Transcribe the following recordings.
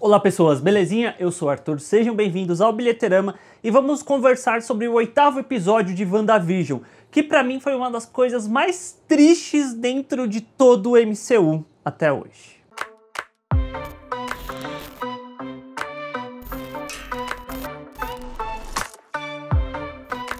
Olá pessoas, belezinha? Eu sou o Arthur, sejam bem-vindos ao Bilheterama e vamos conversar sobre o 8º episódio de WandaVision, que pra mim foi uma das coisas mais tristes dentro de todo o MCU até hoje.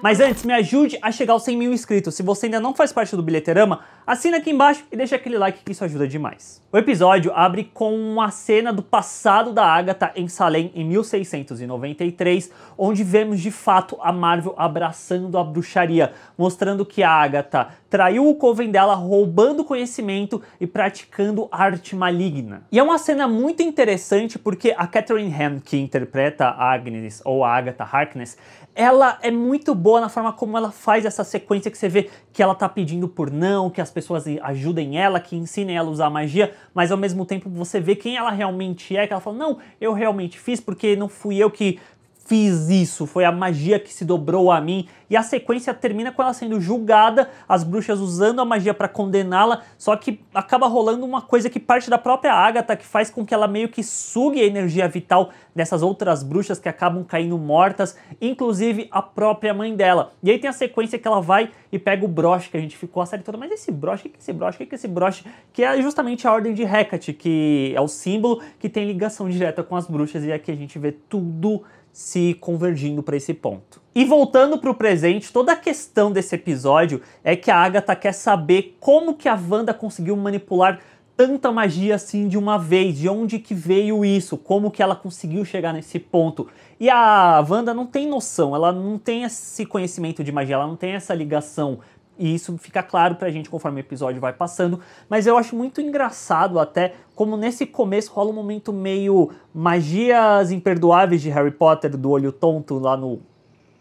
Mas antes, me ajude a chegar aos 100 mil inscritos. Se você ainda não faz parte do Bilheterama, assina aqui embaixo e deixa aquele like que isso ajuda demais. O episódio abre com uma cena do passado da Agatha em Salem em 1693, onde vemos de fato a Marvel abraçando a bruxaria, mostrando que a Agatha traiu o coven dela, roubando conhecimento e praticando arte maligna. E é uma cena muito interessante porque a Catherine Hahn, que interpreta a Agnes ou a Agatha Harkness, ela é muito boa na forma como ela faz essa sequência que você vê que ela tá pedindo por não, que as pessoas ajudem ela, que ensinem ela a usar a magia, mas ao mesmo tempo você vê quem ela realmente é, que ela fala, não, eu realmente fiz porque não fui eu que fiz isso, foi a magia que se dobrou a mim. E a sequência termina com ela sendo julgada, as bruxas usando a magia para condená-la, só que acaba rolando uma coisa que parte da própria Agatha, que faz com que ela meio que sugue a energia vital dessas outras bruxas que acabam caindo mortas, inclusive a própria mãe dela. E aí tem a sequência que ela vai e pega o broche, que a gente ficou a série toda, mas esse broche, o que é esse broche, o que é esse broche? Que é justamente a Ordem de Hecate, que é o símbolo que tem ligação direta com as bruxas, e aqui a gente vê tudo se convergindo para esse ponto. E voltando para o presente, toda a questão desse episódio é que a Agatha quer saber como que a Wanda conseguiu manipular tanta magia assim de uma vez, de onde que veio isso, como que ela conseguiu chegar nesse ponto. E a Wanda não tem noção, ela não tem esse conhecimento de magia, ela não tem essa ligação. E isso fica claro pra gente conforme o episódio vai passando, mas eu acho muito engraçado até como nesse começo rola um momento meio magias imperdoáveis de Harry Potter, do olho tonto lá no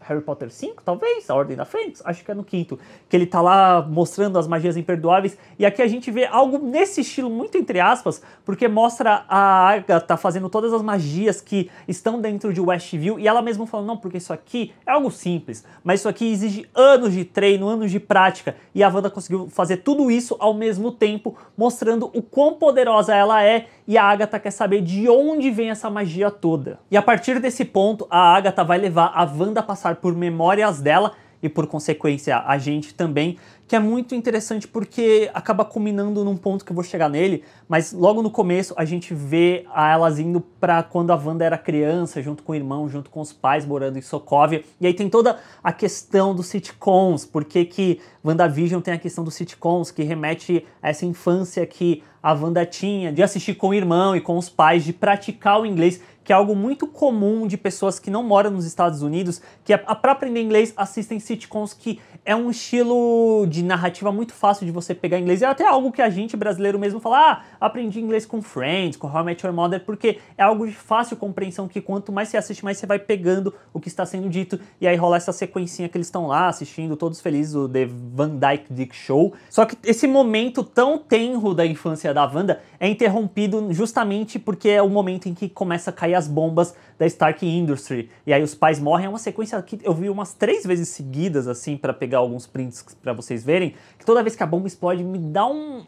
Harry Potter 5, talvez, a Ordem da Fênix, acho que é no 5º, que ele tá lá mostrando as magias imperdoáveis, e aqui a gente vê algo nesse estilo muito entre aspas, porque mostra a Agatha fazendo todas as magias que estão dentro de Westview, e ela mesma falando, não, porque isso aqui é algo simples, mas isso aqui exige anos de treino, anos de prática, e a Wanda conseguiu fazer tudo isso ao mesmo tempo, mostrando o quão poderosa ela é, e a Agatha quer saber de onde vem essa magia toda. E a partir desse ponto, a Agatha vai levar a Wanda a passar por memórias dela e por consequência a gente também, que é muito interessante porque acaba culminando num ponto que eu vou chegar nele, mas logo no começo a gente vê elas indo pra quando a Wanda era criança, junto com o irmão, junto com os pais, morando em Sokovia, e aí tem toda a questão dos sitcoms, porque que WandaVision tem a questão dos sitcoms, que remete a essa infância que a Wanda tinha, de assistir com o irmão e com os pais, de praticar o inglês, que é algo muito comum de pessoas que não moram nos Estados Unidos, que para aprender inglês assistem sitcoms, que é um estilo de narrativa muito fácil de você pegar inglês, e é até algo que a gente brasileiro mesmo fala, aprendi inglês com Friends, com How I Met Your Mother, porque é algo de fácil compreensão, que quanto mais você assiste, mais você vai pegando o que está sendo dito, e aí rola essa sequencinha que eles estão lá assistindo, todos felizes, o The Van Dyke Dick Show, só que esse momento tão tenro da infância da Wanda é interrompido justamente porque é o momento em que começa a cair as bombas da Stark Industries, e aí os pais morrem. É uma sequência que eu vi umas 3 vezes seguidas, assim, para pegar alguns prints para vocês verem, que toda vez que a bomba explode me dá um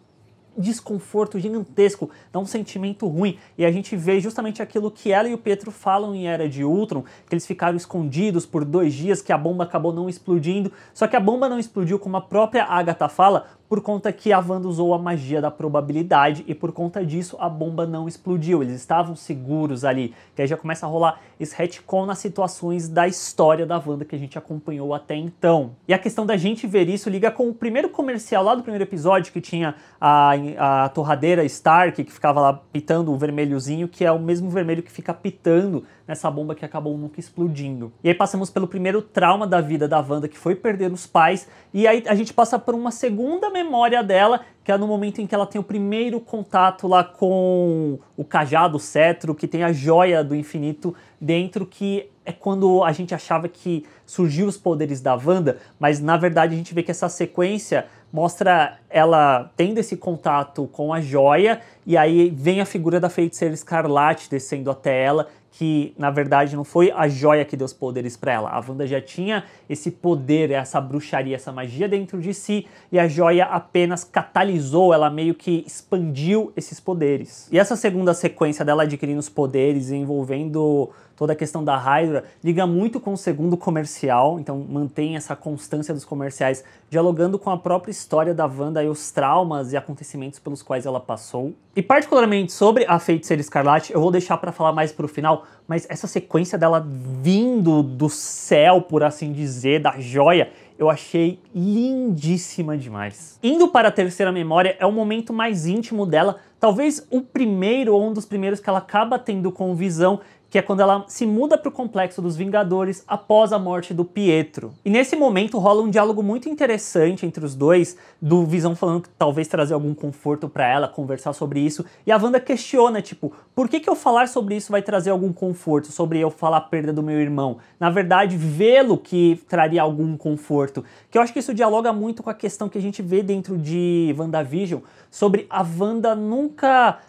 desconforto gigantesco, dá um sentimento ruim, e a gente vê justamente aquilo que ela e o Pietro falam em Era de Ultron, que eles ficaram escondidos por 2 dias, que a bomba acabou não explodindo, só que a bomba não explodiu, como a própria Agatha fala, por conta que a Wanda usou a magia da probabilidade, e por conta disso a bomba não explodiu, eles estavam seguros ali, que aí já começa a rolar esse retcon nas situações da história da Wanda que a gente acompanhou até então. E a questão da gente ver isso liga com o primeiro comercial lá do primeiro episódio, que tinha a torradeira Stark, que ficava lá pitando o vermelhozinho, que é o mesmo vermelho que fica pitando nessa bomba que acabou nunca explodindo. E aí passamos pelo primeiro trauma da vida da Wanda, que foi perder os pais, e aí a gente passa por uma segunda memória dela, que é no momento em que ela tem o primeiro contato lá com o cajado, o cetro, que tem a joia do infinito dentro, que é quando a gente achava que surgiu os poderes da Wanda, mas na verdade a gente vê que essa sequência mostra ela tendo esse contato com a joia, e aí vem a figura da Feiticeira Escarlate descendo até ela, que na verdade não foi a joia que deu os poderes para ela. A Wanda já tinha esse poder, essa bruxaria, essa magia dentro de si, e a joia apenas catalisou, ela meio que expandiu esses poderes. E essa segunda sequência dela adquirindo os poderes e envolvendo toda a questão da Hydra liga muito com o segundo comercial, então mantém essa constância dos comerciais, dialogando com a própria história da Wanda e os traumas e acontecimentos pelos quais ela passou. E particularmente sobre a Feiticeira Escarlate, eu vou deixar para falar mais pro final, mas essa sequência dela vindo do céu, por assim dizer, da joia, eu achei lindíssima demais. Indo para a terceira memória, é o momento mais íntimo dela, talvez o primeiro ou um dos primeiros que ela acaba tendo com o Visão, que é quando ela se muda para o Complexo dos Vingadores após a morte do Pietro. E nesse momento rola um diálogo muito interessante entre os dois, do Visão falando que talvez trazer algum conforto para ela, conversar sobre isso, e a Wanda questiona, tipo, por que eu falar sobre isso vai trazer algum conforto, sobre eu falar a perda do meu irmão? Na verdade, vê-lo que traria algum conforto. Que eu acho que isso dialoga muito com a questão que a gente vê dentro de WandaVision, sobre a Wanda nunca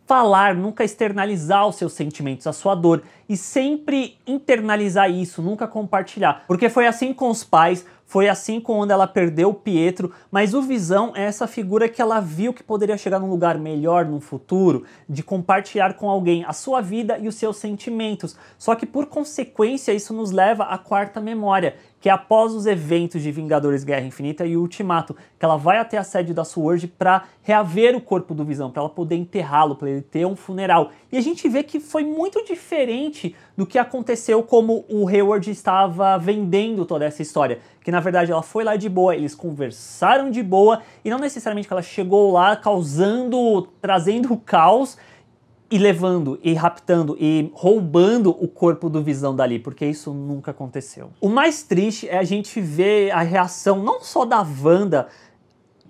falar, nunca externalizar os seus sentimentos, a sua dor, e sempre internalizar isso, nunca compartilhar. Porque foi assim com os pais, foi assim quando ela perdeu o Pietro, mas o Visão é essa figura que ela viu que poderia chegar num lugar melhor no futuro, de compartilhar com alguém a sua vida e os seus sentimentos. Só que por consequência isso nos leva à quarta memória, que é após os eventos de Vingadores Guerra Infinita e Ultimato, que ela vai até a sede da SWORD para reaver o corpo do Visão, para ela poder enterrá-lo, para ele ter um funeral. E a gente vê que foi muito diferente do que aconteceu como o Hayward estava vendendo toda essa história. Que na verdade ela foi lá de boa, eles conversaram de boa, e não necessariamente que ela chegou lá trazendo o caos, e levando, e raptando, e roubando o corpo do Visão dali, porque isso nunca aconteceu. O mais triste é a gente ver a reação não só da Wanda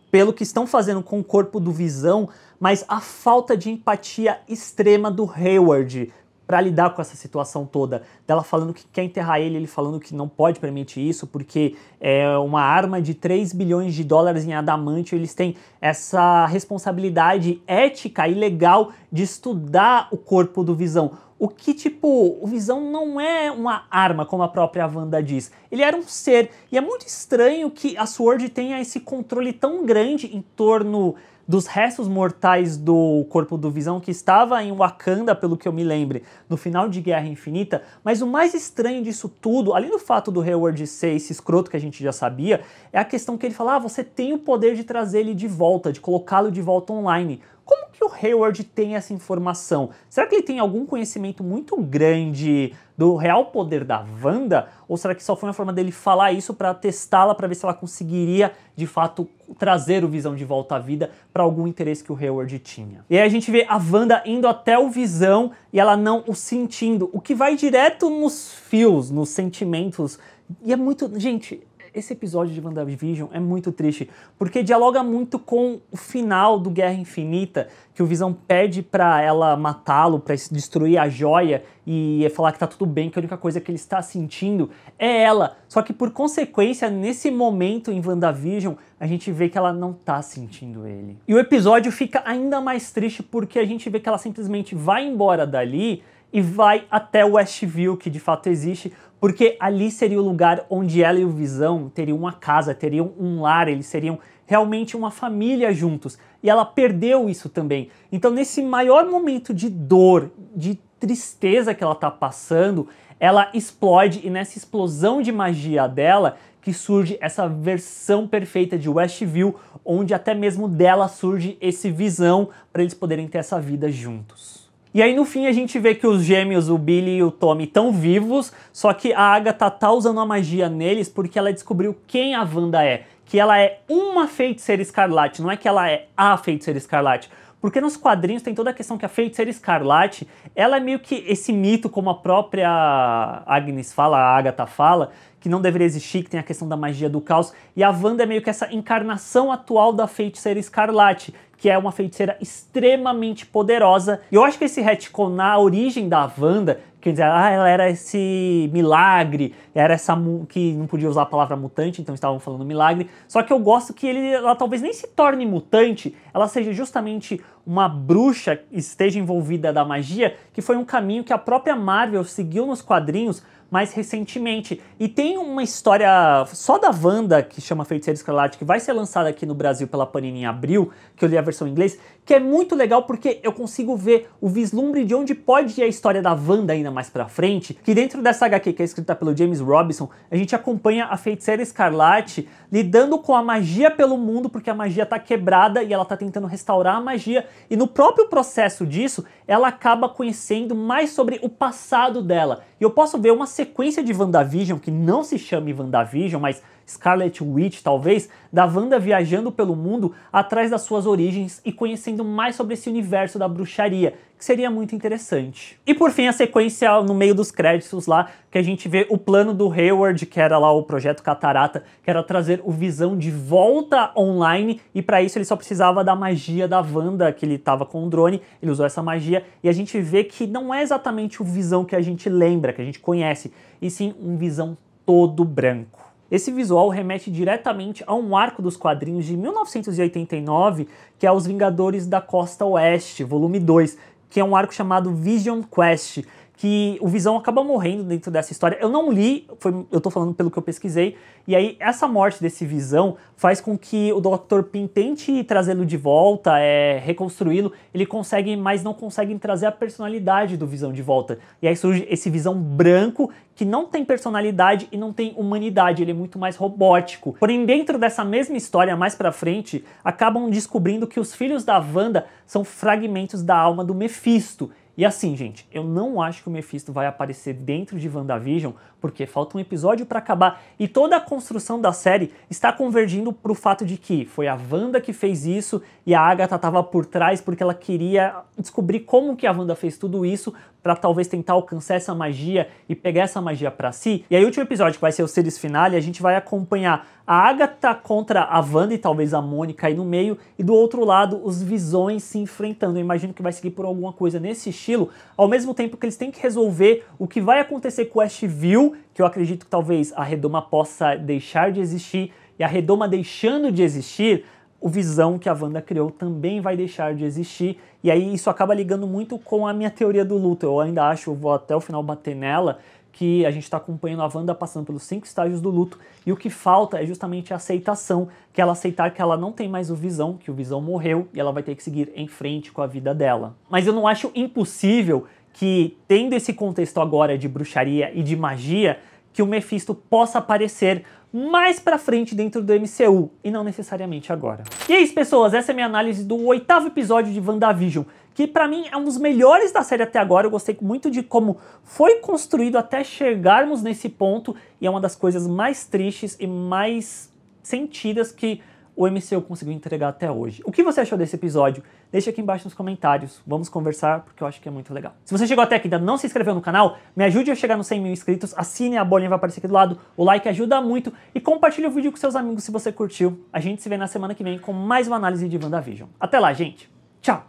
pelo que estão fazendo com o corpo do Visão, mas a falta de empatia extrema do Hayward para lidar com essa situação toda, dela falando que quer enterrar ele falando que não pode permitir isso, porque é uma arma de 3 bilhões de dólares em adamantio, eles têm essa responsabilidade ética e legal de estudar o corpo do Visão. O que, tipo, o Visão não é uma arma, como a própria Wanda diz. Ele era um ser, e é muito estranho que a SWORD tenha esse controle tão grande em torno dos restos mortais do corpo do Visão, que estava em Wakanda, pelo que eu me lembre, no final de Guerra Infinita. Mas o mais estranho disso tudo, além do fato do Hayward ser esse escroto que a gente já sabia, é a questão que ele fala, você tem o poder de trazer ele de volta, de colocá-lo de volta online. Como que o Hayward tem essa informação? Será que ele tem algum conhecimento muito grande do real poder da Wanda? Ou será que só foi uma forma dele falar isso para testá-la, para ver se ela conseguiria, de fato, trazer o Visão de volta à vida para algum interesse que o Hayward tinha? E aí a gente vê a Wanda indo até o Visão e ela não o sentindo, o que vai direto nos fios, nos sentimentos. E é muito... Gente, esse episódio de WandaVision é muito triste, porque dialoga muito com o final do Guerra Infinita, que o Visão pede pra ela matá-lo, pra destruir a joia e falar que tá tudo bem, que a única coisa que ele está sentindo é ela. Só que por consequência, nesse momento em WandaVision, a gente vê que ela não tá sentindo ele. E o episódio fica ainda mais triste porque a gente vê que ela simplesmente vai embora dali e vai até Westview, que de fato existe, porque ali seria o lugar onde ela e o Visão teriam uma casa, teriam um lar, eles seriam realmente uma família juntos. E ela perdeu isso também. Então nesse maior momento de dor, de tristeza que ela tá passando, ela explode, e nessa explosão de magia dela que surge essa versão perfeita de Westview, onde até mesmo dela surge esse Visão para eles poderem ter essa vida juntos. E aí no fim a gente vê que os gêmeos, o Billy e o Tommy, estão vivos, só que a Agatha tá usando a magia neles porque ela descobriu quem a Wanda é, que ela é uma Feiticeira Escarlate, não é que ela é a Feiticeira Escarlate. Porque nos quadrinhos tem toda a questão que a Feiticeira Escarlate, ela é meio que esse mito, como a própria Agnes fala, a Agatha fala, que não deveria existir, que tem a questão da magia do caos, e a Wanda é meio que essa encarnação atual da Feiticeira Escarlate, que é uma feiticeira extremamente poderosa. E eu acho que esse retcon na origem da Wanda, porque dizer, ela era esse milagre, era essa que não podia usar a palavra mutante, então estavam falando milagre. Só que eu gosto que ela talvez nem se torne mutante, ela seja justamente uma bruxa, esteja envolvida da magia, que foi um caminho que a própria Marvel seguiu nos quadrinhos mais recentemente. E tem uma história só da Wanda, que chama Feiticeira Escarlate, que vai ser lançada aqui no Brasil pela Panini em abril, que eu li a versão em inglês, que é muito legal porque eu consigo ver o vislumbre de onde pode ir a história da Wanda ainda mais pra frente, que dentro dessa HQ que é escrita pelo James Robinson, a gente acompanha a Feiticeira Escarlate lidando com a magia pelo mundo, porque a magia tá quebrada e ela tá tentando restaurar a magia, e no próprio processo disso, ela acaba conhecendo mais sobre o passado dela. E eu posso ver uma sequência de WandaVision, que não se chame WandaVision, mas Scarlet Witch talvez, da Wanda viajando pelo mundo atrás das suas origens e conhecendo mais sobre esse universo da bruxaria, que seria muito interessante. E por fim a sequência no meio dos créditos lá, que a gente vê o plano do Hayward, que era lá o projeto Catarata, que era trazer o Visão de volta online, e para isso ele só precisava da magia da Wanda, que ele estava com o drone, ele usou essa magia, e a gente vê que não é exatamente o Visão que a gente lembra, que a gente conhece, e sim um Visão todo branco. Esse visual remete diretamente a um arco dos quadrinhos de 1989, que é Os Vingadores da Costa Oeste, volume 2, que é um arco chamado Vision Quest, que o Visão acaba morrendo dentro dessa história. Eu não li, eu tô falando pelo que eu pesquisei, e aí essa morte desse Visão faz com que o Dr. Pym tente trazê-lo de volta, reconstruí-lo, ele consegue, mas não consegue trazer a personalidade do Visão de volta. E aí surge esse Visão branco, que não tem personalidade e não tem humanidade, ele é muito mais robótico. Porém, dentro dessa mesma história, mais pra frente, acabam descobrindo que os filhos da Wanda são fragmentos da alma do Mephisto. E assim, gente, eu não acho que o Mephisto vai aparecer dentro de WandaVision, porque falta um episódio para acabar, e toda a construção da série está convergindo para o fato de que foi a Wanda que fez isso, e a Agatha estava por trás porque ela queria descobrir como que a Wanda fez tudo isso, para talvez tentar alcançar essa magia e pegar essa magia para si. E aí o último episódio, que vai ser o series finale, a gente vai acompanhar a Agatha contra a Wanda e talvez a Mônica aí no meio, e do outro lado os Visões se enfrentando. Eu imagino que vai seguir por alguma coisa nesse estilo, ao mesmo tempo que eles têm que resolver o que vai acontecer com o Westview, que eu acredito que talvez a Redoma possa deixar de existir, e a Redoma deixando de existir, o Visão que a Wanda criou também vai deixar de existir, e aí isso acaba ligando muito com a minha teoria do luto. Eu ainda acho, eu vou até o final bater nela, que a gente está acompanhando a Wanda passando pelos 5 estágios do luto, e o que falta é justamente a aceitação, que ela aceitar que ela não tem mais o Visão, que o Visão morreu, e ela vai ter que seguir em frente com a vida dela. Mas eu não acho impossível que, tendo esse contexto agora de bruxaria e de magia, que o Mephisto possa aparecer mais pra frente dentro do MCU, e não necessariamente agora. E é isso, pessoas, essa é a minha análise do 8º episódio de WandaVision, que pra mim é um dos melhores da série até agora. Eu gostei muito de como foi construído até chegarmos nesse ponto, e é uma das coisas mais tristes e mais sentidas que o MCU conseguiu entregar até hoje. O que você achou desse episódio? Deixa aqui embaixo nos comentários, vamos conversar, porque eu acho que é muito legal. Se você chegou até aqui e ainda não se inscreveu no canal, me ajude a chegar nos 100 mil inscritos, assine a bolinha, vai aparecer aqui do lado, o like ajuda muito, e compartilhe o vídeo com seus amigos se você curtiu. A gente se vê na semana que vem com mais uma análise de WandaVision. Até lá, gente! Tchau!